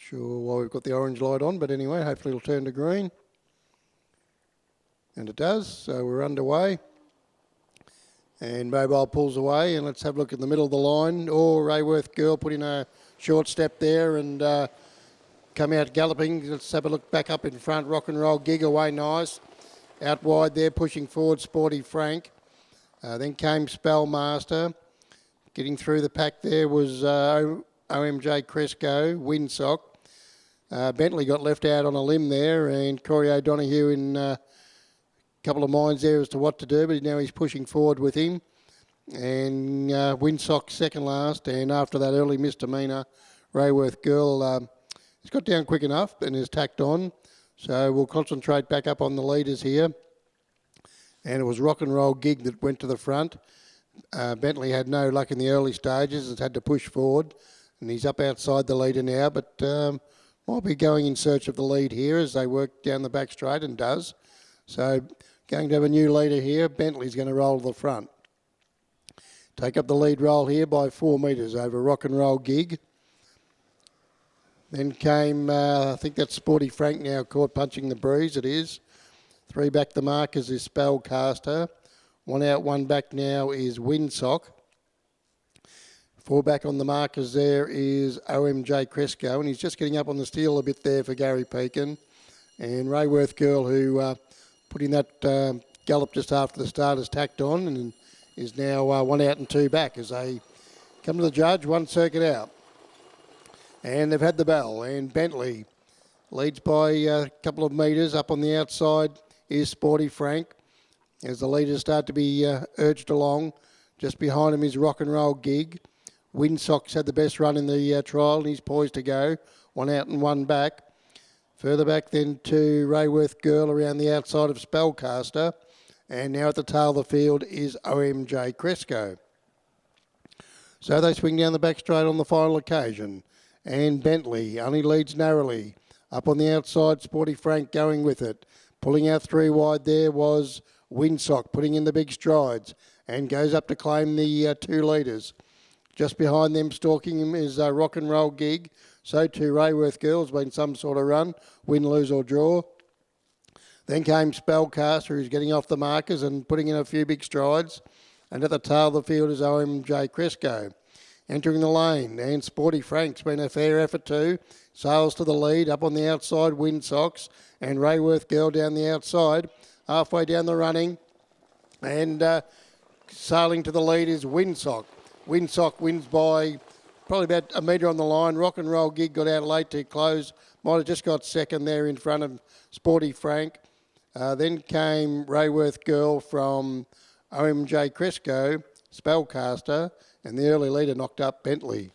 Sure why we've got the orange light on, but anyway, hopefully it'll turn to green. And it does, so we're underway. And Mobile pulls away, and let's have a look in the middle of the line. Oh, Rayworth Girl put in a short step there and come out galloping. Let's have a look back up in front. Rock and Roll Gig away nice. Out wide there, pushing forward, Sporty Frank. Then came Spellmaster. Getting through the pack there was OMJ Cresco, Windsock. Bentley got left out on a limb there, and Corey O'Donoghue in a couple of minds there as to what to do, but now he's pushing forward with him. And Windsock second last, and after that early misdemeanour, Rayworth Girl he's got down quick enough and is tacked on. So we'll concentrate back up on the leaders here. And it was Rock and Roll Gig that went to the front. Bentley had no luck in the early stages. It's had to push forward. And he's up outside the leader now, but might be going in search of the lead here as they work down the back straight, and does. So going to have a new leader here. Bentley's going to roll to the front. Take up the lead roll here by 4 metres over Rock and Roll Gig. Then came, I think that's Sporty Frank now caught punching the breeze. It is. 3 back the markers is Spellcaster. 1 out, 1 back now is Windsock. 4 back on the markers there is OMJ Cresco, and he's just getting up on the steel a bit there for Gary Pekin. And Rayworth Girl, who put in that gallop just after the start, is tacked on and is now 1 out and 2 back as they come to the judge, 1 circuit out. And they've had the bell, and Bentley leads by a couple of metres. Up on the outside is Sporty Frank as the leaders start to be urged along. Just behind him is Rock and Roll Gig. Windsock's had the best run in the trial, and he's poised to go. 1 out and 1 back. Further back then to Rayworth Girl around the outside of Spellcaster. And now at the tail of the field is OMJ Cresco. So they swing down the back straight on the final occasion. And Bentley only leads narrowly. Up on the outside, Sporty Frank going with it. Pulling out 3 wide there was Windsock, putting in the big strides and goes up to claim the 2 leaders. Just behind them, stalking him, is Rock and Roll Gig. So too Rayworth Girl's been some sort of run, win, lose or draw. Then came Spellcaster, who's getting off the markers and putting in a few big strides. And at the tail of the field is OMJ Cresco. Entering the lane, and Sporty Frank's been a fair effort too. Sails to the lead, up on the outside, Windsocks, and Rayworth Girl down the outside, halfway down the running. And sailing to the lead is Windsock. Windsock wins by probably about a metre on the line. Rock and Roll Gig got out late to close. Might have just got second there in front of Sporty Frank. Then came Rayworth Girl from OMJ Cresco, Spellcaster, and the early leader knocked up Bentley.